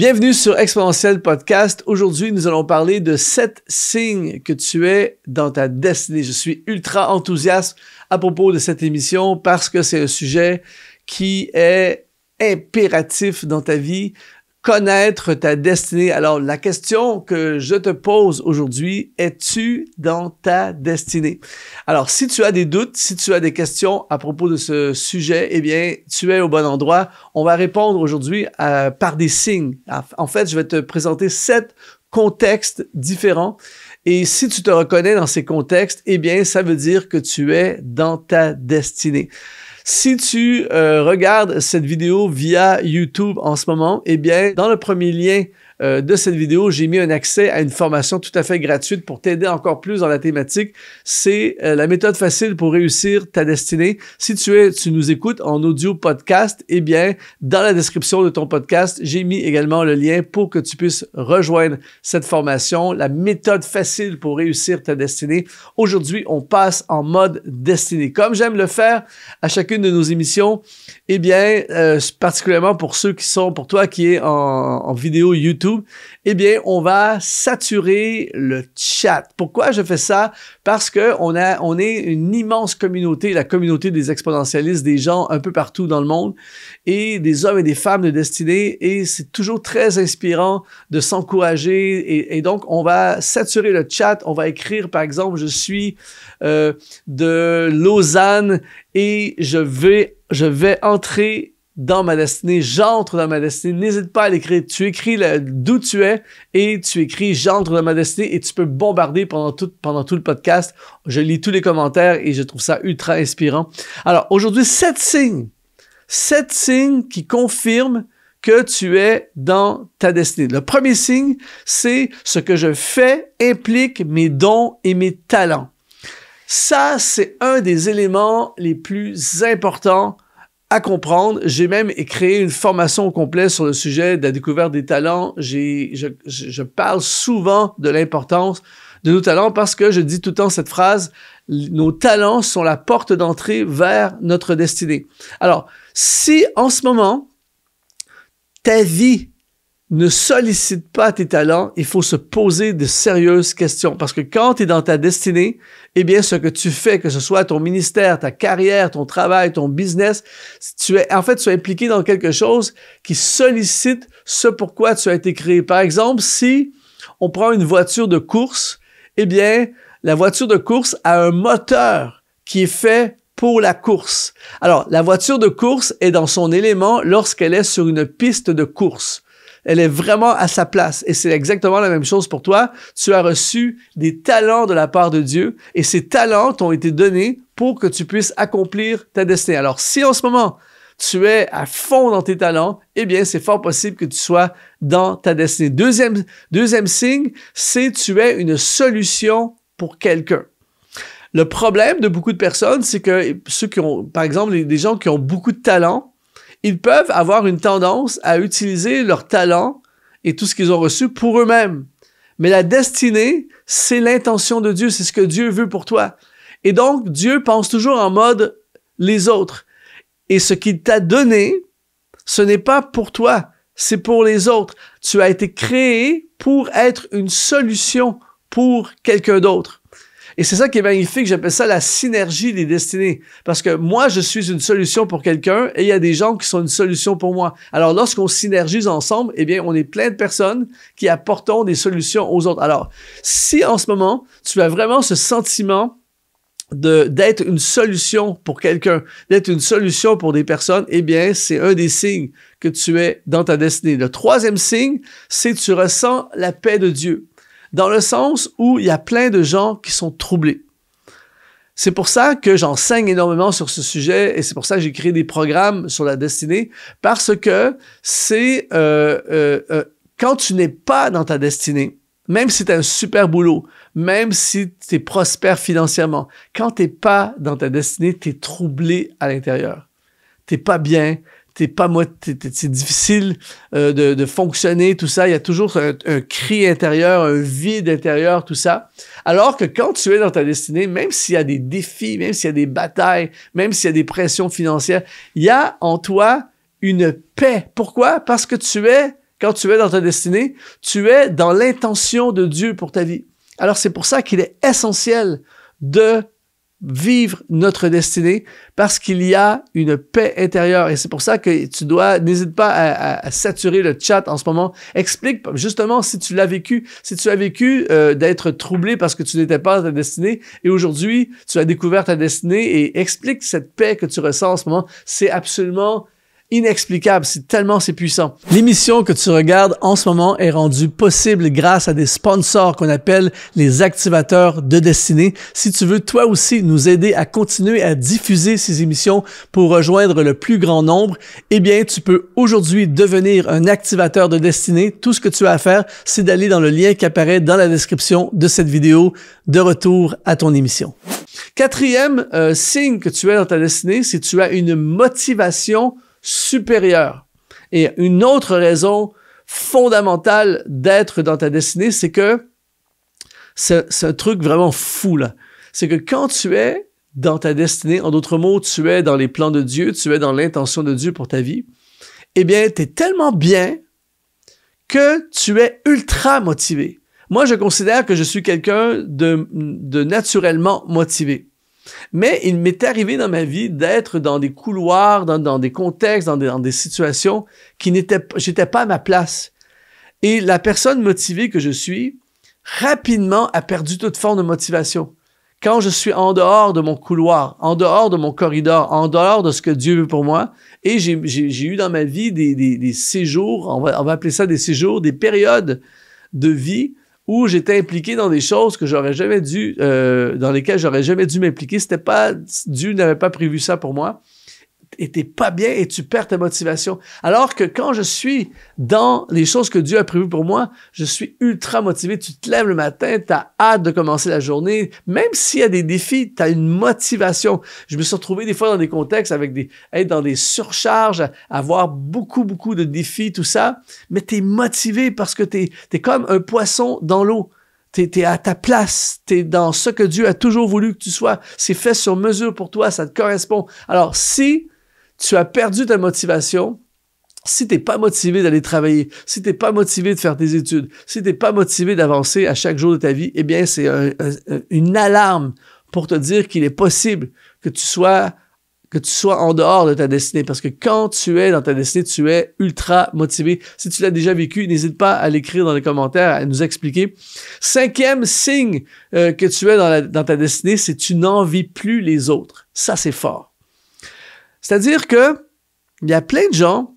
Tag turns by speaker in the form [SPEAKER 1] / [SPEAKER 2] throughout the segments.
[SPEAKER 1] Bienvenue sur Exponentiel Podcast. Aujourd'hui, nous allons parler de 7 signes que tu es dans ta destinée. Je suis ultra enthousiaste à propos de cette émission parce que c'est un sujet qui est impératif dans ta vie. Connaître ta destinée. Alors, la question que je te pose aujourd'hui, es-tu dans ta destinée? Alors, si tu as des doutes, si tu as des questions à propos de ce sujet, eh bien, tu es au bon endroit. On va répondre aujourd'hui par des signes. En fait, je vais te présenter 7 contextes différents. Et si tu te reconnais dans ces contextes, eh bien, ça veut dire que tu es dans ta destinée. Si tu regardes cette vidéo via YouTube en ce moment, eh bien, dans le premier lien de cette vidéo, j'ai mis un accès à une formation tout à fait gratuite pour t'aider encore plus dans la thématique. C'est la méthode facile pour réussir ta destinée. Si tu nous écoutes en audio podcast, eh bien, dans la description de ton podcast, j'ai mis également le lien pour que tu puisses rejoindre cette formation, la méthode facile pour réussir ta destinée. Aujourd'hui, on passe en mode destinée. Comme j'aime le faire à chacune de nos émissions, eh bien, particulièrement pour toi qui est en vidéo YouTube, eh bien, on va saturer le chat. Pourquoi je fais ça? Parce que on est une immense communauté, la communauté des exponentialistes, des gens un peu partout dans le monde, et des hommes et des femmes de destinée, et c'est toujours très inspirant de s'encourager, et donc, on va saturer le chat. On va écrire, par exemple, je suis de Lausanne, et je vais entrer dans ma destinée, j'entre dans ma destinée. N'hésite pas à l'écrire. Tu écris d'où tu es et tu écris j'entre dans ma destinée et tu peux bombarder pendant tout le podcast. Je lis tous les commentaires et je trouve ça ultra inspirant. Alors aujourd'hui, 7 signes qui confirment que tu es dans ta destinée. Le premier signe, c'est ce que je fais implique mes dons et mes talents. Ça, c'est un des éléments les plus importants à comprendre. J'ai même créé une formation au complet sur le sujet de la découverte des talents. Je parle souvent de l'importance de nos talents parce que je dis tout le temps cette phrase, nos talents sont la porte d'entrée vers notre destinée. Alors, si en ce moment, ta vie ne sollicite pas tes talents, il faut se poser de sérieuses questions. Parce que quand tu es dans ta destinée, eh bien, ce que tu fais, que ce soit ton ministère, ta carrière, ton travail, ton business, tu es impliqué dans quelque chose qui sollicite ce pourquoi tu as été créé. Par exemple, si on prend une voiture de course, eh bien, la voiture de course a un moteur qui est fait pour la course. Alors, la voiture de course est dans son élément lorsqu'elle est sur une piste de course. Elle est vraiment à sa place. Et c'est exactement la même chose pour toi. Tu as reçu des talents de la part de Dieu et ces talents t'ont été donnés pour que tu puisses accomplir ta destinée. Alors, si en ce moment, tu es à fond dans tes talents, eh bien, c'est fort possible que tu sois dans ta destinée. Deuxième signe, c'est tu es une solution pour quelqu'un. Le problème de beaucoup de personnes, c'est que ceux qui ont, par exemple, des gens qui ont beaucoup de talents, ils peuvent avoir une tendance à utiliser leurs talents et tout ce qu'ils ont reçu pour eux-mêmes. Mais la destinée, c'est l'intention de Dieu, c'est ce que Dieu veut pour toi. Et donc, Dieu pense toujours en mode les autres. Et ce qu'il t'a donné, ce n'est pas pour toi, c'est pour les autres. Tu as été créé pour être une solution pour quelqu'un d'autre. Et c'est ça qui est magnifique, j'appelle ça la synergie des destinées. Parce que moi, je suis une solution pour quelqu'un et il y a des gens qui sont une solution pour moi. Alors, lorsqu'on synergise ensemble, eh bien, on est plein de personnes qui apportons des solutions aux autres. Alors, si en ce moment, tu as vraiment ce sentiment d'être une solution pour quelqu'un, d'être une solution pour des personnes, eh bien, c'est un des signes que tu es dans ta destinée. Le troisième signe, c'est que tu ressens la paix de Dieu. Dans le sens où il y a plein de gens qui sont troublés. C'est pour ça que j'enseigne énormément sur ce sujet et c'est pour ça que j'ai créé des programmes sur la destinée parce que c'est quand tu n'es pas dans ta destinée, même si tu as un super boulot, même si tu es prospère financièrement, quand tu n'es pas dans ta destinée, tu es troublé à l'intérieur. Tu n'es pas bien. C'est difficile de fonctionner, tout ça. Il y a toujours un cri intérieur, un vide intérieur, tout ça. Alors que quand tu es dans ta destinée, même s'il y a des défis, même s'il y a des batailles, même s'il y a des pressions financières, il y a en toi une paix. Pourquoi? Parce que tu es Quand tu es dans ta destinée, tu es dans l'intention de Dieu pour ta vie. Alors, c'est pour ça qu'il est essentiel de vivre notre destinée parce qu'il y a une paix intérieure. Et c'est pour ça que tu dois, n'hésite pas à saturer le chat en ce moment. Explique justement si tu l'as vécu, d'être troublé parce que tu n'étais pas dans ta destinée et aujourd'hui, tu as découvert ta destinée et explique cette paix que tu ressens en ce moment. C'est absolument inexplicable, c'est puissant. L'émission que tu regardes en ce moment est rendue possible grâce à des sponsors qu'on appelle les activateurs de destinée. Si tu veux toi aussi nous aider à continuer à diffuser ces émissions pour rejoindre le plus grand nombre, eh bien tu peux aujourd'hui devenir un activateur de destinée. Tout ce que tu as à faire, c'est d'aller dans le lien qui apparaît dans la description de cette vidéo. De retour à ton émission. Quatrième signe que tu es dans ta destinée, c'est que tu as une motivation supérieure. Et une autre raison fondamentale d'être dans ta destinée, c'est que c'est un truc vraiment fou, là. C'est que quand tu es dans ta destinée, en d'autres mots, tu es dans les plans de Dieu, tu es dans l'intention de Dieu pour ta vie, eh bien, tu es tellement bien que tu es ultra motivé. Moi, je considère que je suis quelqu'un de naturellement motivé. Mais il m'est arrivé dans ma vie d'être dans des couloirs, dans des contextes, dans des situations qui j'étais pas à ma place. Et la personne motivée que je suis, rapidement a perdu toute forme de motivation. Quand je suis en dehors de mon couloir, en dehors de mon corridor, en dehors de ce que Dieu veut pour moi, et j'ai eu dans ma vie des séjours, on va appeler ça des séjours, des périodes de vie où j'étais impliqué dans des choses que j'aurais jamais dû, dans lesquelles j'aurais jamais dû m'impliquer. Dieu n'avait pas prévu ça pour moi. Et t'es pas bien et tu perds ta motivation. Alors que quand je suis dans les choses que Dieu a prévues pour moi, je suis ultra motivé. Tu te lèves le matin, t'as hâte de commencer la journée. Même s'il y a des défis, t'as une motivation. Je me suis retrouvé des fois dans des contextes avec être dans des surcharges, avoir beaucoup de défis, tout ça. Mais t'es motivé parce que t'es comme un poisson dans l'eau. T'es à ta place, t'es dans ce que Dieu a toujours voulu que tu sois. C'est fait sur mesure pour toi, ça te correspond. Alors, si tu as perdu ta motivation, si t'es pas motivé d'aller travailler, si t'es pas motivé de faire tes études, si t'es pas motivé d'avancer à chaque jour de ta vie, eh bien, c'est une alarme pour te dire qu'il est possible que tu sois en dehors de ta destinée. Parce que quand tu es dans ta destinée, tu es ultra motivé. Si tu l'as déjà vécu, n'hésite pas à l'écrire dans les commentaires, à nous expliquer. Cinquième signe que tu es dans ta destinée, c'est que tu n'envies plus les autres. Ça, c'est fort. C'est-à-dire que il y a plein de gens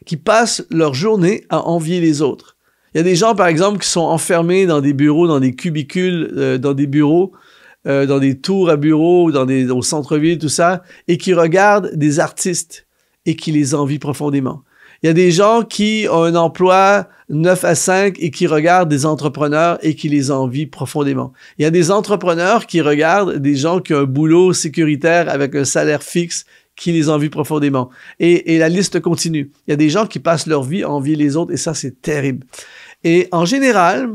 [SPEAKER 1] qui passent leur journée à envier les autres. Il y a des gens, par exemple, qui sont enfermés dans des bureaux, dans des cubicules, dans des bureaux, dans des tours à bureaux, au centre-ville, tout ça, et qui regardent des artistes et qui les envient profondément. Il y a des gens qui ont un emploi 9 à 5 et qui regardent des entrepreneurs et qui les envient profondément. Il y a des entrepreneurs qui regardent des gens qui ont un boulot sécuritaire avec un salaire fixe qui les envient profondément. Et la liste continue. Il y a des gens qui passent leur vie à envier les autres et ça, c'est terrible. Et en général,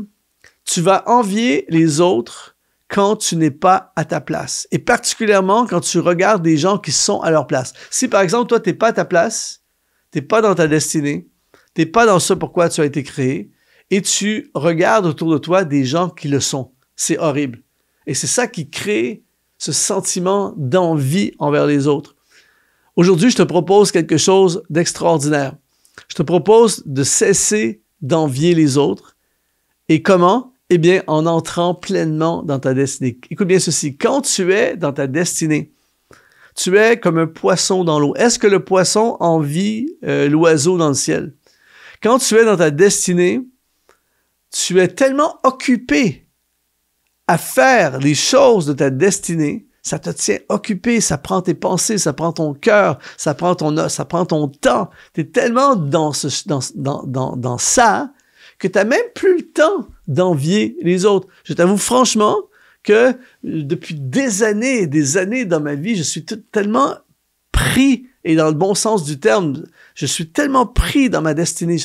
[SPEAKER 1] tu vas envier les autres quand tu n'es pas à ta place. Et particulièrement quand tu regardes des gens qui sont à leur place. Si par exemple, toi, t'es pas à ta place, t'es pas dans ta destinée, t'es pas dans ce pourquoi tu as été créé, et tu regardes autour de toi des gens qui le sont. C'est horrible. Et c'est ça qui crée ce sentiment d'envie envers les autres. Aujourd'hui, je te propose quelque chose d'extraordinaire. Je te propose de cesser d'envier les autres. Et comment? Eh bien, en entrant pleinement dans ta destinée. Écoute bien ceci. Quand tu es dans ta destinée, tu es comme un poisson dans l'eau. Est-ce que le poisson envie l'oiseau dans le ciel? Quand tu es dans ta destinée, tu es tellement occupé à faire les choses de ta destinée, ça te tient occupé, ça prend tes pensées, ça prend ton cœur, ça prend ton temps. Tu es tellement dans ça que tu n'as même plus le temps d'envier les autres. Je t'avoue franchement que depuis des années dans ma vie, je suis tellement pris, et dans le bon sens du terme, je suis tellement pris dans ma destinée.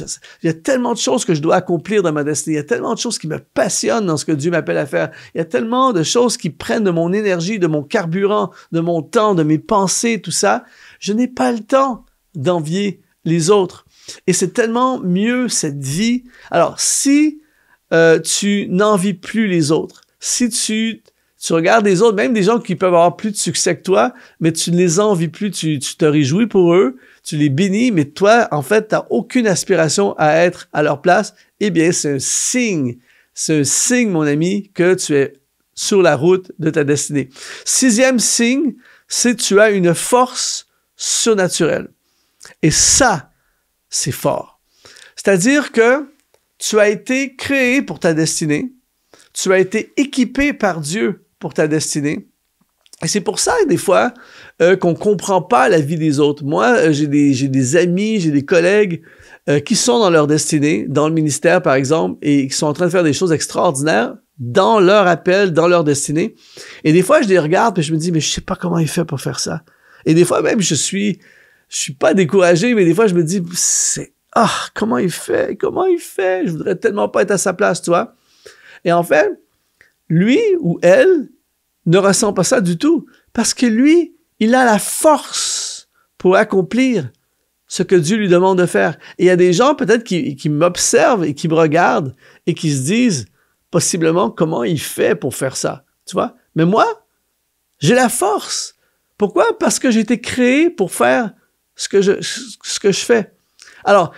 [SPEAKER 1] Il y a tellement de choses que je dois accomplir dans ma destinée. Il y a tellement de choses qui me passionnent dans ce que Dieu m'appelle à faire. Il y a tellement de choses qui prennent de mon énergie, de mon carburant, de mon temps, de mes pensées, tout ça. Je n'ai pas le temps d'envier les autres. Et c'est tellement mieux cette vie. Alors, si tu n'envies plus les autres, si tu regardes les autres, même des gens qui peuvent avoir plus de succès que toi, mais tu ne les envies plus, tu te réjouis pour eux, tu les bénis, mais toi, en fait, tu n'as aucune aspiration à être à leur place, eh bien, c'est un signe, mon ami, que tu es sur la route de ta destinée. 6e signe, c'est que tu as une force surnaturelle. Et ça, c'est fort. C'est-à-dire que tu as été créé pour ta destinée, tu as été équipé par Dieu pour ta destinée. Et c'est pour ça, des fois, qu'on ne comprend pas la vie des autres. Moi, j'ai des amis, j'ai des collègues qui sont dans leur destinée, dans le ministère, par exemple, et qui sont en train de faire des choses extraordinaires dans leur appel, dans leur destinée. Et des fois, je les regarde et je me dis, mais je sais pas comment il fait pour faire ça. Et des fois, même, je suis pas découragé, mais des fois, je me dis, comment il fait? Je voudrais tellement pas être à sa place, tu vois. Et en fait, lui ou elle ne ressent pas ça du tout, parce que lui, il a la force pour accomplir ce que Dieu lui demande de faire. Et il y a des gens peut-être qui m'observent et qui me regardent et qui se disent possiblement comment il fait pour faire ça, tu vois. Mais moi, j'ai la force. Pourquoi? Parce que j'ai été créé pour faire ce que je fais. Alors,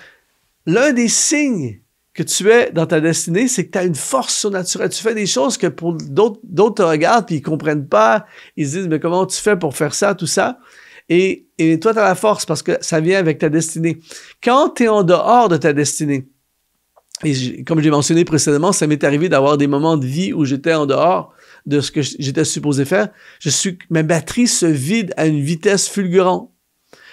[SPEAKER 1] l'un des signes que tu es dans ta destinée, c'est que tu as une force surnaturelle. Tu fais des choses que pour d'autres te regardent puis ils comprennent pas. Ils se disent, mais comment tu fais pour faire ça, tout ça? Et toi, tu as la force parce que ça vient avec ta destinée. Quand tu es en dehors de ta destinée, et comme j'ai mentionné précédemment, ça m'est arrivé d'avoir des moments de vie où j'étais en dehors de ce que j'étais supposé faire. Ma batterie se vide à une vitesse fulgurante.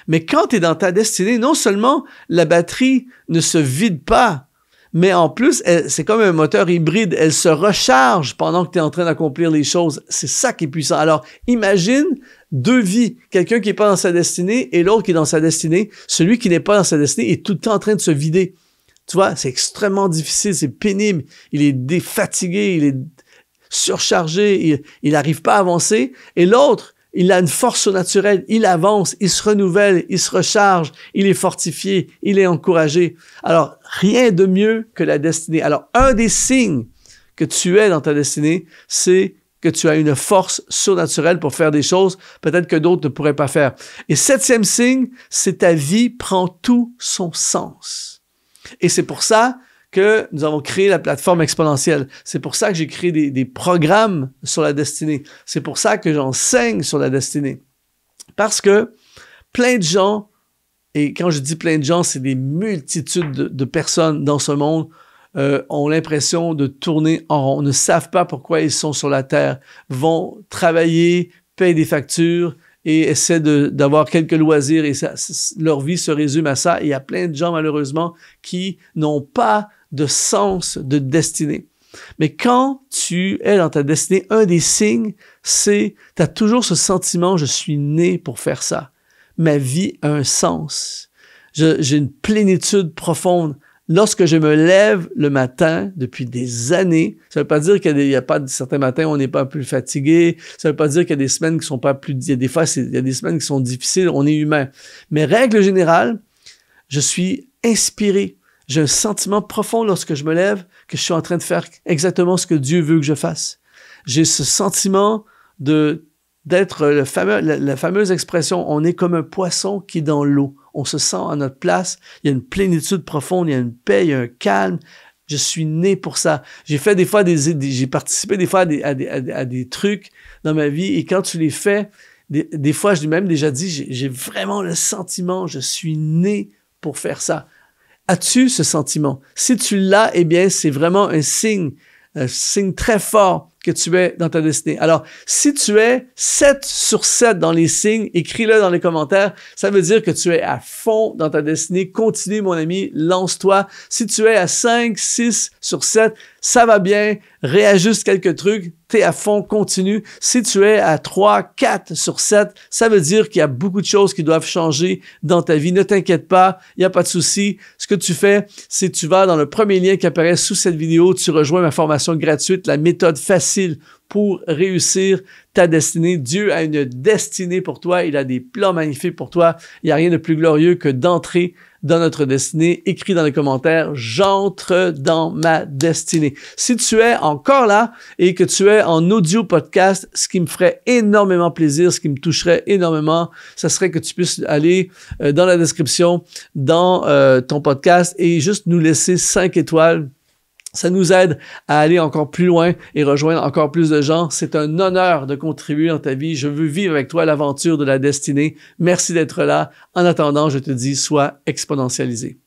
[SPEAKER 1] Mais quand tu es dans ta destinée, non seulement la batterie ne se vide pas, mais en plus, c'est comme un moteur hybride. Elle se recharge pendant que tu es en train d'accomplir les choses. C'est ça qui est puissant. Alors, imagine 2 vies. Quelqu'un qui n'est pas dans sa destinée et l'autre qui est dans sa destinée. Celui qui n'est pas dans sa destinée est tout le temps en train de se vider. Tu vois, c'est extrêmement difficile, c'est pénible. Il est fatigué, il est surchargé, il n'arrive pas à avancer. Et l'autre, il a une force surnaturelle, il avance, il se renouvelle, il se recharge, il est fortifié, il est encouragé. Alors, rien de mieux que la destinée. Alors, un des signes que tu es dans ta destinée, c'est que tu as une force surnaturelle pour faire des choses peut-être que d'autres ne pourraient pas faire. Et 7e signe, c'est ta vie prend tout son sens. Et c'est pour ça que nous avons créé la plateforme exponentielle. C'est pour ça que j'ai créé des programmes sur la destinée. C'est pour ça que j'enseigne sur la destinée. Parce que plein de gens, et quand je dis plein de gens, c'est des multitudes de personnes dans ce monde, ont l'impression de tourner en rond, ne savent pas pourquoi ils sont sur la Terre, vont travailler, payent des factures, et essaient d'avoir quelques loisirs, et leur vie se résume à ça. Et il y a plein de gens, malheureusement, qui n'ont pas de sens de destinée. Mais quand tu es dans ta destinée, un des signes, c'est, tu as toujours ce sentiment, je suis né pour faire ça. Ma vie a un sens. J'ai une plénitude profonde. Lorsque je me lève le matin depuis des années, ça ne veut pas dire qu'il y a pas certains matins où on n'est pas plus fatigué, ça ne veut pas dire qu'il y a des semaines qui sont pas plus, il y a des fois, il y a des semaines qui sont difficiles, on est humain. Mais règle générale, je suis inspiré. J'ai un sentiment profond lorsque je me lève que je suis en train de faire exactement ce que Dieu veut que je fasse. J'ai ce sentiment d'être la fameuse expression, on est comme un poisson qui est dans l'eau. On se sent à notre place, il y a une plénitude profonde, il y a une paix, il y a un calme. Je suis né pour ça. J'ai fait des fois j'ai participé des fois à des trucs dans ma vie et quand tu les fais, des fois, je l'ai même déjà dit, j'ai vraiment le sentiment, je suis né pour faire ça. As-tu ce sentiment? Si tu l'as, eh bien, c'est vraiment un signe très fort que tu es dans ta destinée. Alors, si tu es 7 sur 7 dans les signes, écris-le dans les commentaires. Ça veut dire que tu es à fond dans ta destinée. Continue, mon ami, lance-toi. Si tu es à 5, 6 sur 7, ça va bien. Réajuste quelques trucs. Tu es à fond, continue. Si tu es à 3, 4 sur 7, ça veut dire qu'il y a beaucoup de choses qui doivent changer dans ta vie. Ne t'inquiète pas, il n'y a pas de souci. Ce que tu fais, c'est que tu vas dans le premier lien qui apparaît sous cette vidéo, tu rejoins ma formation gratuite, la méthode facile pour réussir ta destinée. Dieu a une destinée pour toi. Il a des plans magnifiques pour toi. Il n'y a rien de plus glorieux que d'entrer dans notre destinée. Écris dans les commentaires, j'entre dans ma destinée. Si tu es encore là et que tu es en audio podcast, ce qui me ferait énormément plaisir, ce qui me toucherait énormément, ça serait que tu puisses aller dans la description, dans ton podcast et juste nous laisser 5 étoiles. Ça nous aide à aller encore plus loin et rejoindre encore plus de gens. C'est un honneur de contribuer dans ta vie. Je veux vivre avec toi l'aventure de la destinée. Merci d'être là. En attendant, je te dis, sois exponentialisé.